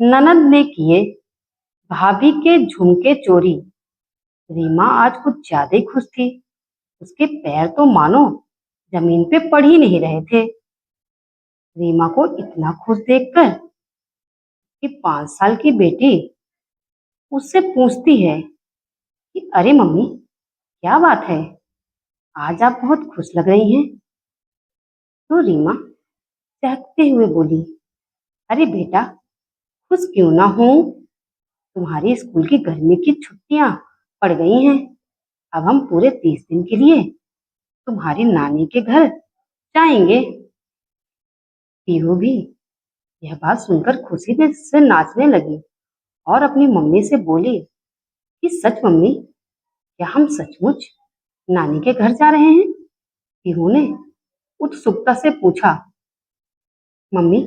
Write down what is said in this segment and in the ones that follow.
ननद ने किए भाभी के झुमके चोरी। रीमा आज कुछ ज्यादा ही खुश थी। उसके पैर तो मानो जमीन पे पड़ ही नहीं रहे थे। रीमा को इतना खुश देखकर कि 5 साल की बेटी उससे पूछती है कि अरे मम्मी, क्या बात है, आज आप बहुत खुश लग रही हैं। तो रीमा चहकते हुए बोली, अरे बेटा, खुश क्यों ना हूं। तुम्हारी स्कूल की गर्मी की छुट्टियां पड़ गई हैं। अब हम पूरे 30 दिन के लिए तुम्हारी नानी के घर जाएंगे। पीहू भी यह बात सुनकर खुशी में से नाचने लगी और अपनी मम्मी से बोली कि सच मम्मी, क्या हम सचमुच नानी के घर जा रहे हैं? पीहू ने उत्सुकता से पूछा, मम्मी,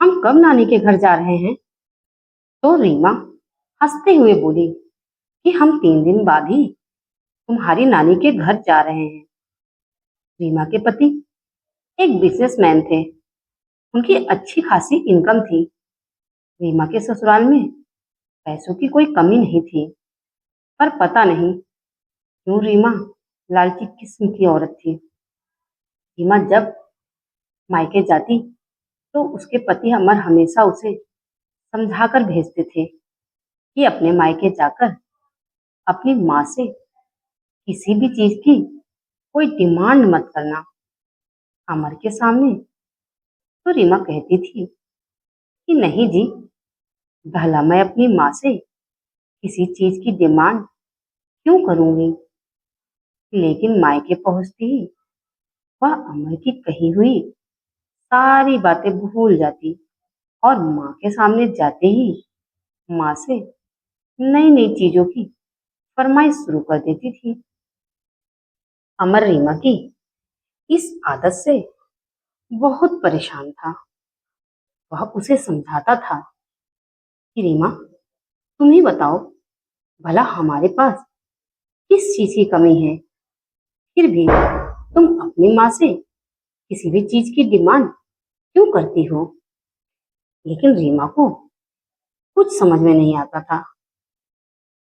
हम कब नानी के घर जा रहे हैं? तो रीमा हंसते हुए बोली कि हम 3 दिन बाद ही तुम्हारी नानी के घर जा रहे हैं। रीमा के पति एक बिजनेसमैन थे। उनकी अच्छी खासी इनकम थी। रीमा के ससुराल में पैसों की कोई कमी नहीं थी। पर पता नहीं क्यों रीमा लालची किस्म की औरत थी। रीमा जब मायके जाती तो उसके पति अमर हमेशा उसे समझाकर भेजते थे कि अपने मायके जाकर अपनी माँ से किसी भी चीज की कोई डिमांड मत करना। अमर के सामने तो रीमा कहती थी कि नहीं जी, भला मैं अपनी माँ से किसी चीज की डिमांड क्यों करूंगी। लेकिन मायके पहुंचती ही वह अमर की कही हुई सारी बातें भूल जाती और माँ के सामने जाते ही माँ से नई नई चीजों की फरमाइश शुरू कर देती थी। अमर रीमा की इस आदत से बहुत परेशान था। वह उसे समझाता था कि रीमा, तुम ही बताओ, भला हमारे पास किस चीज की कमी है, फिर भी तुम अपनी माँ से किसी भी चीज की डिमांड क्यों करती हो। लेकिन रीमा को कुछ समझ में नहीं आता था।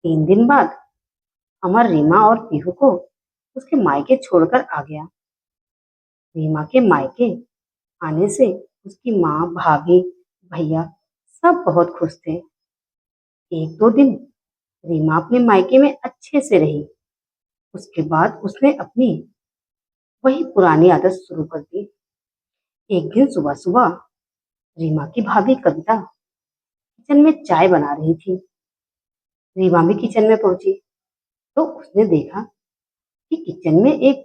3 दिन बाद अमर रीमा और पीहू को उसके मायके छोड़कर आ गया। रीमा के मायके आने से उसकी माँ, भाभी, भैया सब बहुत खुश थे। 1-2 दिन रीमा अपने मायके में अच्छे से रही। उसके बाद उसने अपनी वही पुरानी आदत शुरू कर दी। एक दिन सुबह सुबह रीमा की भाभी कविता किचन में चाय बना रही थी। रीमा भी किचन में पहुंची तो उसने देखा कि किचन में एक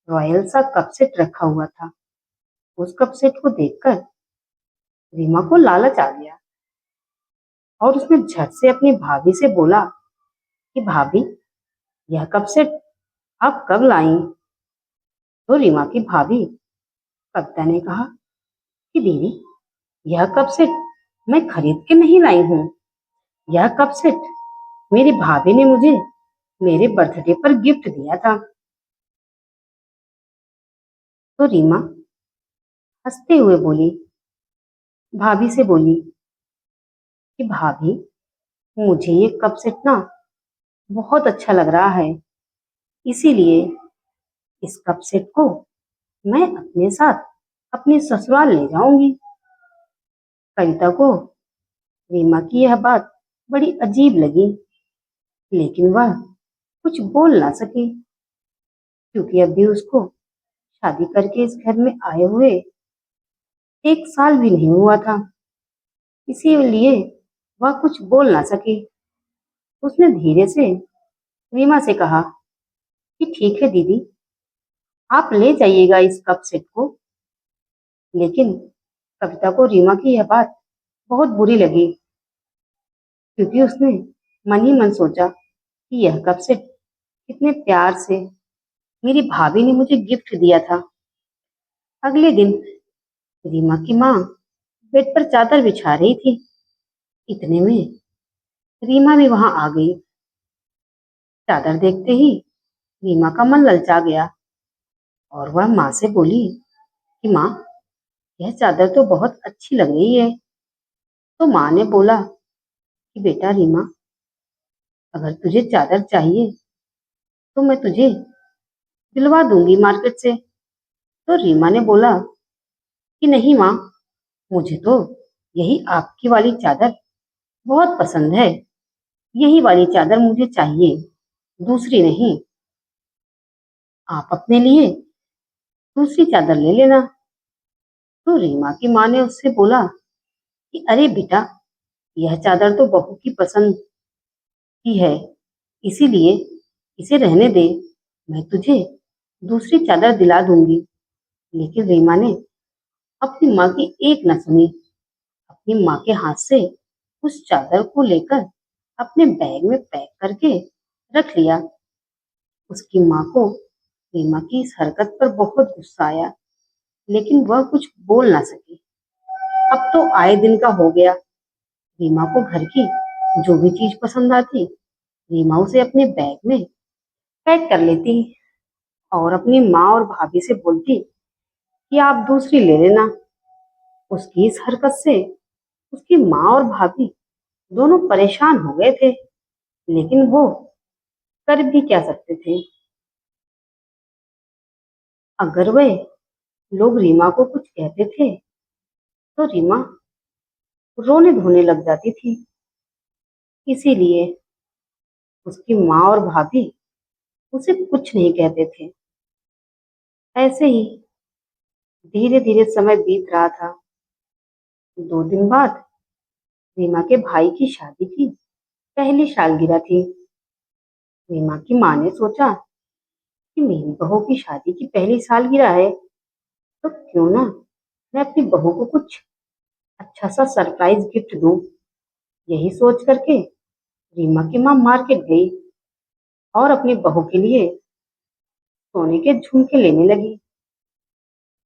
रॉयल सा कप सेट रखा हुआ था। उस कप सेट को देखकर रीमा को लालच आ गया और उसने झट से अपनी भाभी से बोला कि भाभी, यह कप सेट आप कब लाई? तो रीमा की भाभी कविता ने कहा कि दीदी, यह कप सेट मैं खरीद के नहीं लाई हूँ। यह कप सेट मेरी भाभी ने मुझे मेरे बर्थडे पर गिफ्ट दिया था। तो रीमा हंसते हुए बोली, भाभी से बोली कि भाभी, मुझे ये कप सेट ना बहुत अच्छा लग रहा है, इसीलिए इस कप सेट को मैं अपने साथ अपने ससुराल ले जाऊंगी। कविता को रीमा की यह बात बड़ी अजीब लगी, लेकिन वह कुछ बोल ना सकी क्योंकि अभी उसको शादी करके इस घर में आए हुए 1 साल भी नहीं हुआ था। इसीलिए वह कुछ बोल ना सकी। उसने धीरे से रीमा से कहा कि ठीक है दीदी, आप ले जाइएगा इस कप सेट को। लेकिन कविता को रीमा की यह बात बहुत बुरी लगी क्योंकि उसने मन ही मन सोचा कि यह कप सेट कितने प्यार से मेरी भाभी ने मुझे गिफ्ट दिया था। अगले दिन रीमा की माँ बेड पर चादर बिछा रही थी। इतने में रीमा भी वहां आ गई। चादर देखते ही रीमा का मन ललचा गया और वह माँ से बोली कि माँ, यह चादर तो बहुत अच्छी लग रही है, तो माँ ने बोला कि बेटा रीमा, अगर तुझे चादर चाहिए तो मैं तुझे दिलवा दूंगी मार्केट से। तो रीमा ने बोला कि नहीं माँ, मुझे तो यही आपकी वाली चादर बहुत पसंद है। यही वाली चादर मुझे चाहिए, दूसरी नहीं। आप अपने लिए दूसरी चादर ले लेना। तो रीमा की माँ ने उससे बोला कि अरे बेटा, यह चादर तो बहू की पसंद की है, इसीलिए इसे रहने दे। मैं तुझे दूसरी चादर दिला दूंगी। लेकिन रीमा ने अपनी माँ की एक न सुनी। अपनी माँ के हाथ से उस चादर को लेकर अपने बैग में पैक करके रख लिया। उसकी माँ को रीमा की इस हरकत पर बहुत गुस्सा आया, लेकिन वह कुछ बोल ना सकी। अब तो आए दिन का हो गया। रीमा को घर की जो भी चीज पसंद आती, रीमा उसे अपने बैग में पैक कर लेती और अपनी माँ और भाभी से बोलती कि आप दूसरी ले लेना। उसकी इस हरकत से उसकी माँ और भाभी दोनों परेशान हो गए थे, लेकिन वो कर भी क्या सकते थे। अगर वे लोग रीमा को कुछ कहते थे तो रीमा रोने धोने लग जाती थी। इसीलिए उसकी माँ और भाभी उसे कुछ नहीं कहते थे। ऐसे ही धीरे धीरे समय बीत रहा था। 2 दिन बाद रीमा के भाई की शादी की पहली सालगिरह थी। रीमा की माँ ने सोचा कि मेरी बहू की शादी की पहली सालगिरह है, तो क्यों ना मैं अपनी बहू को कुछ अच्छा सा सरप्राइज गिफ्ट दूं। यही सोच करके रीमा की माँ मार्केट गई और अपनी बहू के लिए सोने के झुमके लेने लगी।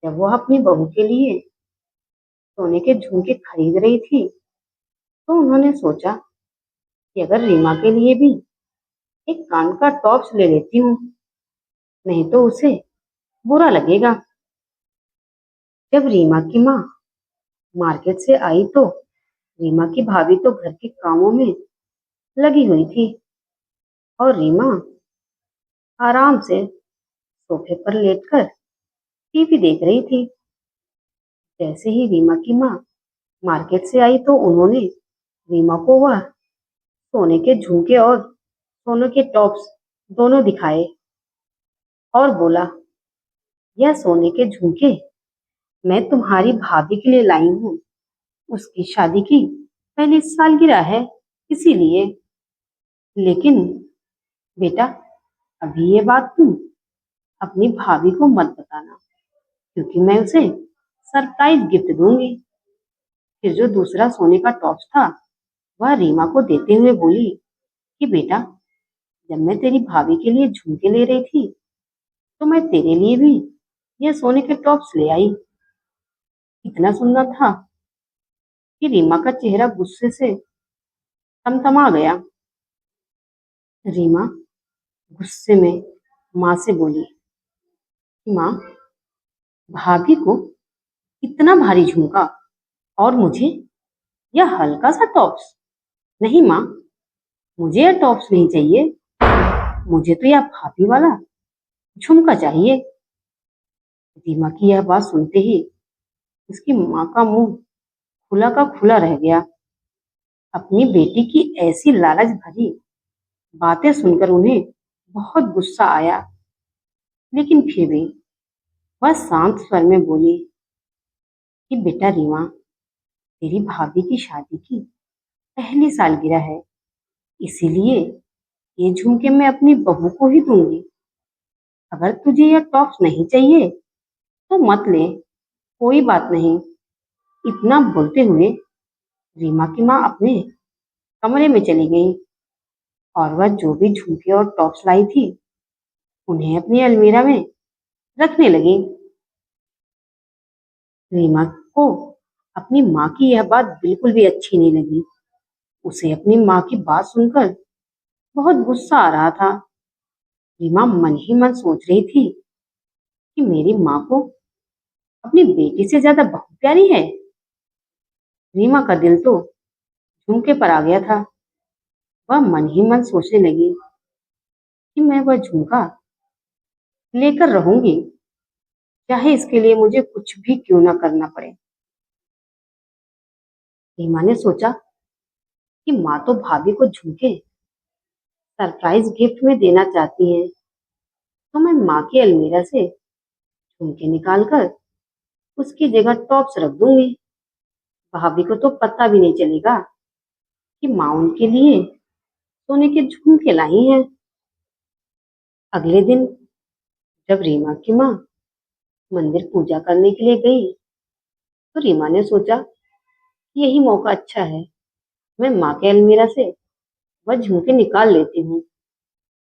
जब वह अपनी बहू के लिए सोने के झुमके खरीद रही थी, तो उन्होंने सोचा कि अगर रीमा के लिए भी एक कान का टॉप्स ले लेती हूँ, नहीं तो उसे बुरा लगेगा। जब रीमा की माँ मार्केट से आई तो रीमा की भाभी तो घर के कामों में लगी हुई थी और रीमा आराम से सोफे पर लेटकर टीवी देख रही थी। जैसे ही रीमा की माँ मार्केट से आई तो उन्होंने रीमा को वह सोने के झुमके और सोने के टॉप्स दोनों दिखाए और बोला, यह सोने के झुमके मैं तुम्हारी भाभी के लिए लाई हूँ। उसकी शादी की पहली सालगिरह है, इसीलिए। लेकिन बेटा, अभी ये बात तुम अपनी भाभी को मत बताना, क्योंकि मैं उसे सरप्राइज गिफ्ट दूंगी। फिर जो दूसरा सोने का टॉप्स था, वह रीमा को देते हुए बोली कि बेटा, जब मैं तेरी भाभी के लिए झुमके ले रही थी, तो मैं तेरे लिए भी यह सोने के टॉप्स ले आई। इतना सुंदर था कि रीमा का चेहरा गुस्से से थमथमा गया। रीमा गुस्से में माँ से बोली कि माँ, भाभी को इतना भारी झुमका और मुझे यह हल्का सा टॉप्स। नहीं माँ, मुझे यह टॉप्स नहीं चाहिए। मुझे तो यह भाभी वाला झुमका चाहिए। रीमा की यह बात सुनते ही उसकी माँ का मुंह खुला का खुला रह गया। अपनी बेटी की ऐसी लालच भरी बातें सुनकर उन्हें बहुत गुस्सा आया, लेकिन फिर भी वह शांत स्वर में बोली कि बेटा रीमा, तेरी भाभी की शादी की पहली सालगिरह है, इसीलिए ये झुमके मैं अपनी बहू को ही दूंगी। अगर तुझे यह टॉप्स नहीं चाहिए तो मत ले, कोई बात नहीं। इतना बोलते हुए रीमा की माँ अपने कमरे में चली गई और वह जो भी झुमके और टॉप्स लाई थी, उन्हें अपनी अलमीरा में रखने लगी। रीमा को अपनी माँ की यह बात बिल्कुल भी अच्छी नहीं लगी। उसे अपनी माँ की बात सुनकर बहुत गुस्सा आ रहा था। रीमा मन ही मन सोच रही थी कि मेरी माँ को अपनी बेटी से ज्यादा बहू प्यारी है। रीमा का दिल तो झुमके पर आ गया था। वह मन ही मन सोचने लगी कि मैं वह झुमका लेकर रहूंगी, चाहे इसके लिए मुझे कुछ भी क्यों ना करना पड़े। रीमा ने सोचा कि माँ तो भाभी को झुमके सरप्राइज गिफ्ट में देना चाहती हैं, तो मैं माँ की अलमीरा से झुमके निकाल कर उसकी जगह टॉप्स रख दूंगी। भाभी को तो पता भी नहीं चलेगा कि माँ उनके लिए सोने के झुमके लाई हैं। अगले दिन जब रीमा की माँ मंदिर पूजा करने के लिए गई, तो रीमा ने सोचा कि यही मौका अच्छा है, मैं माँ के अलमीरा से वह झुमके निकाल लेती हूँ।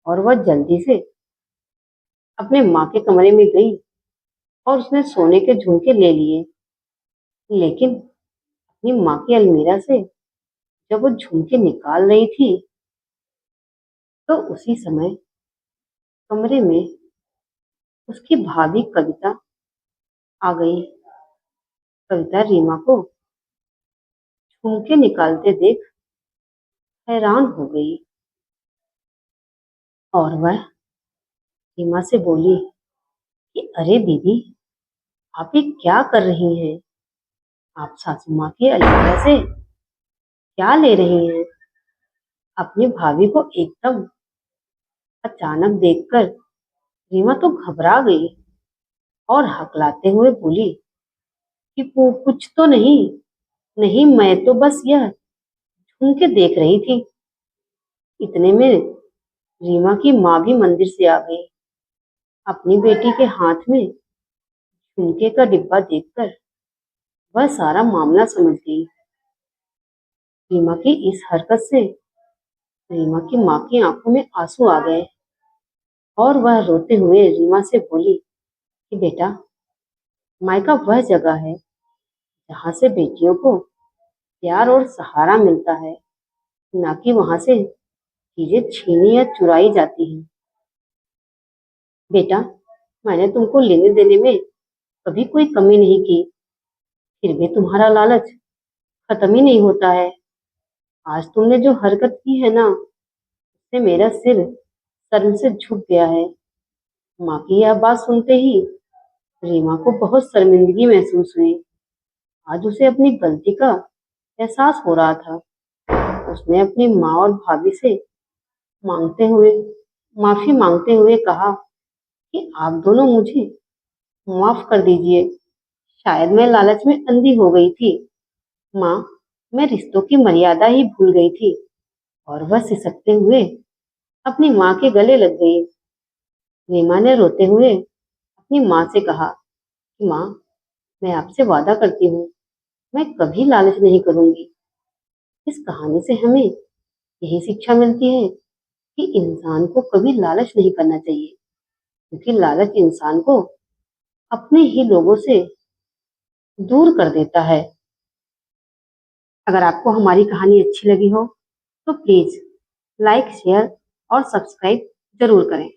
और वह जल्दी से अपने माँ के कमरे में गई और उसने सोने के झुमके ले लिए। लेकिन अपनी माँ की अलमीरा से जब वो झुमके निकाल रही थी, तो उसी समय कमरे में उसकी भाभी कविता आ गई। कविता रीमा को झुमके निकालते देख हैरान हो गई और वह रीमा से बोली कि अरे दीदी, आप ये क्या कर रही हैं? आप सासू माँ की अलमीरा से क्या ले रही हैं? अपनी भाभी को एकदम अचानक देखकर रीमा तो घबरा गई और हकलाते हुए बोली कि वो कुछ तो नहीं, नहीं, मैं तो बस यह झुमके देख रही थी। इतने में रीमा की माँ भी मंदिर से आ गई। अपनी बेटी के हाथ में झुमके का डिब्बा देखकर वह सारा मामला समझ गई। रीमा की इस हरकत से रीमा की माँ की आंखों में आंसू आ गए और वह रोते हुए रीमा से बोली कि बेटा, मायका वह जगह है जहाँ से बेटियों को प्यार और सहारा मिलता है, ना कि वहां से चीजें छीनी या चुराई जाती हैं। बेटा, मैंने तुमको लेने देने में कभी कोई कमी नहीं की, फिर भी तुम्हारा लालच खत्म ही नहीं होता है। आज तुमने जो हरकत की है ना, उससे मेरा सिर शर्म से झुक गया है। माँ की यह बात सुनते ही रीमा को बहुत शर्मिंदगी महसूस हुई। आज उसे अपनी गलती का एहसास हो रहा था। उसने अपनी माँ और भाभी से मांगते हुए माफी मांगते हुए कहा कि आप दोनों मुझे माफ कर दीजिए। शायद मैं लालच में अंधी हो गई थी। माँ, मैं रिश्तों की मर्यादा ही भूल गई थी। और वह सिसकते हुए अपनी माँ के गले लग गई। रीमा ने रोते हुए अपनी माँ से कहा कि माँ, मैं आपसे वादा करती हूँ, मैं कभी लालच नहीं करूंगी। इस कहानी से हमें यही शिक्षा मिलती है कि इंसान को कभी लालच नहीं करना चाहिए, क्योंकि लालच इंसान को अपने ही लोगों से दूर कर देता है। अगर आपको हमारी कहानी अच्छी लगी हो तो प्लीज लाइक, शेयर और सब्सक्राइब जरूर करें।